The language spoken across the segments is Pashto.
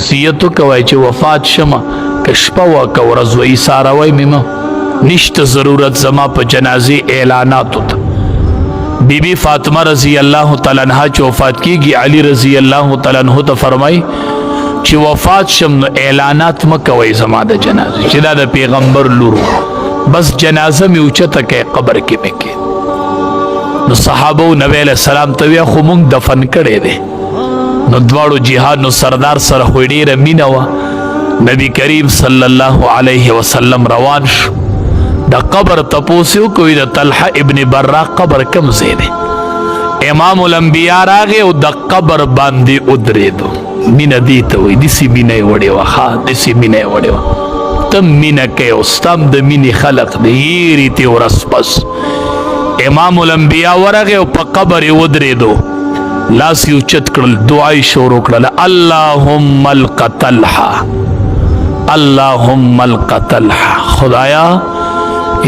وصیت کوي چې وفات شمه کشپه وکه ورځ وی ساروی مما نشته ضرورت زما په جنازې اعلاناتو ته. بی بی فاطمه رضی الله تعالی عنها چې وفات کیږي علی رضی الله تعالی عنہ ته فرمای چې وفات شم نو اعلانات مکوي زما د جنازې چې دا د پیغمبر لور بس جنازه می اوچته کې قبر کې مکه. نو صحابه نبی علیہ السلام ته وی خو مونږ دفن کړي دي. نو دواړو جهاد نو سردار سره خو ډیره مینه وا. نبی کریم صلی الله علیه وسلم روان شو د قبر تپوسو کوي د طلحه ابن براق قبر کم ځای دی. امام الانبیاء راغی او د قبر باندې ودرېدو. مینه دی ته وایي داسې مینه یې وړې وه ښه داسې مینه یې وړې وه. ته مینه کوې او ستا هم د مینې خلق دی هېرې تې ورځ پس امام الانبیاء ورغی او په قبر یې ودرېدو. لاس یې اوچت کړل دعا یې شروع کړله اللهم الق طلحه اللهم الق طلحه. خدایا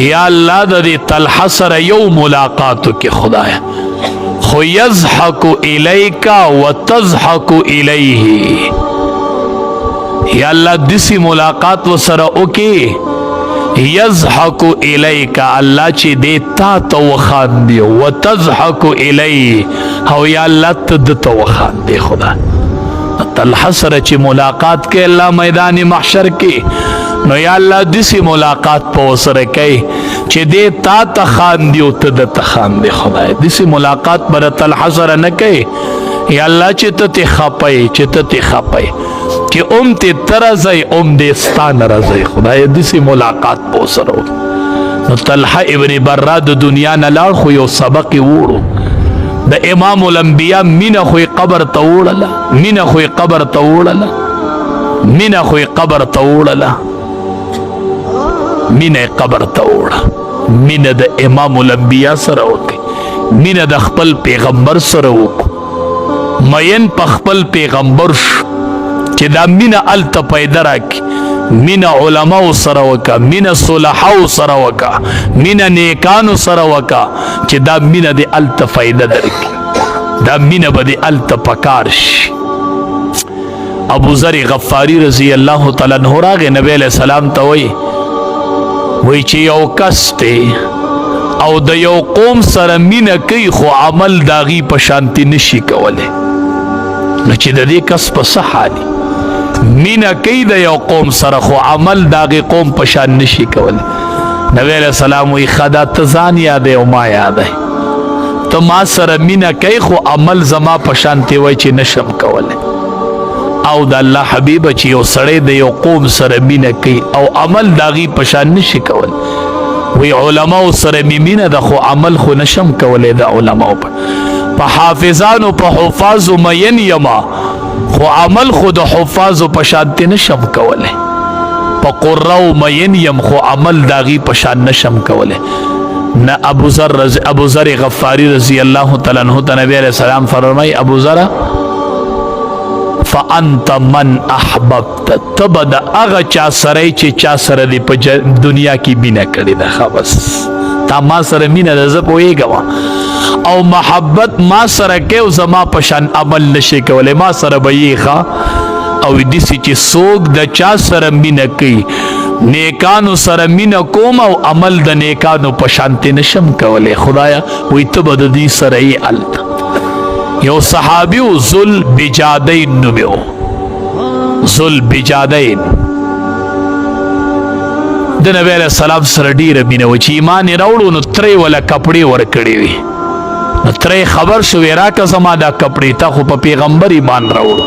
یا الله د دې طلحه سره یو ملاقاتو کې خدایا خو یضحک الیک وتضحک الیه. یا الله دسی ملاقات و سره وکي یضحک الیک الله چې دې تا ته وخاندي وتضحک الیه او یا الله ته د ته وخاندي. خدا طلحه سره چې ملاقات کې الله میدان محشر کې نو یا الله دسی ملاقات په وسره کوي چې دې تا ته خاندي او ته د ته خاندي. خدای دسی ملاقات بر طلحه سره نه کوي یا الله چې ته ته خپای چې ته ته خپای چې ته ترځي دې ستانه راځي. خدای دسی ملاقات په وسره. نو طلحه ابن برا د دنیا نه لاړ خو یو سبق وړو د امام الانبیاء مینه خو قبر ته وړله مینه خو قبر ته وړله مینه خو قبر ته وړله مینه قبر ته وړه. مینه د امام الانبیاء سره وکړي مینه د خپل پیغمبر سره وکړو. مین په خپل پیغمبر شو چې دا مینه الته پیدا راکړي. مینه علماء سره وکړه مینه صلحاء سره وکړه مینه نیکانو سره وکړه چې دا مینه د الته فایده درکړي. دا مینه به د الته پکار شي. ابو ذر غفاری رضی الله تعالی عنہ راغی نبی علیہ السلام ته وایي چې یو کس دی او د یو قوم سره مینه کوي خو عمل داغي په شانتي نشي کولی نو چې د دې کس په څه حالي مینه کوي د یو قوم سره خو عمل داغي قوم په شان نشي کولی. نبی علیہ السلام وی خدا ته ځان یادې او ما یادې ته ما سره مینه کوي خو عمل زما په شانتي وای چې نشم کولی. او د الله حبیب چې یو سړی د یو قوم سره مینه کوي او عمل داغي پشان نشي کول وی علماء سره مینه د خو عمل خو نشم کولای. د علماء په حافظانو په حفاظ مین یما خو عمل خو د حفاظ پشان نشم کولای. په قراء مین یم خو عمل داغي پشان نشم کولای. نه ابو ذر غفاری رضی الله تعالی عنہ نبی علیہ السلام فرمای ابو ذر فانت من احببت تبد اغا چا سره چې چا سره دی په دنیا کې مینه کړې ده خبس تا ما سره مینه ده زه پوهېږم او محبت ما سره کې او زما په شان عمل نشي کولی ما سره به یې ښه او داسې چې څوک د چا سره مینه کوي نیکانو سره مینه کوم او عمل د نیکانو په شانتې نشم کولی. خدایا وایي ته به د دې سره یې هلته یو صحابیو ذل بجادین نومیو ذل بجادین د نبی علیہ السلام سره ډیره مینه و چې ایمان یې راوړو نو ترې ولا کپړې ورکړې وي نو ترې خبر شو راکه زما دا کپړې تا خو په پیغمبر ایمان راوړو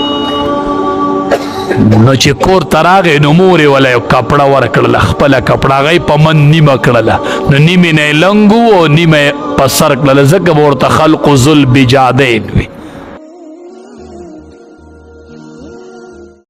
نو چې کور ته راغی نو مور یې ولا یو کپړه ورکړله خپله کپړه هغه یې په من نیمه کړله نو نیمې نه یې لنګ و او نیمه یې په سر کړله ځکه به ورته خلقو ذل بجادین وي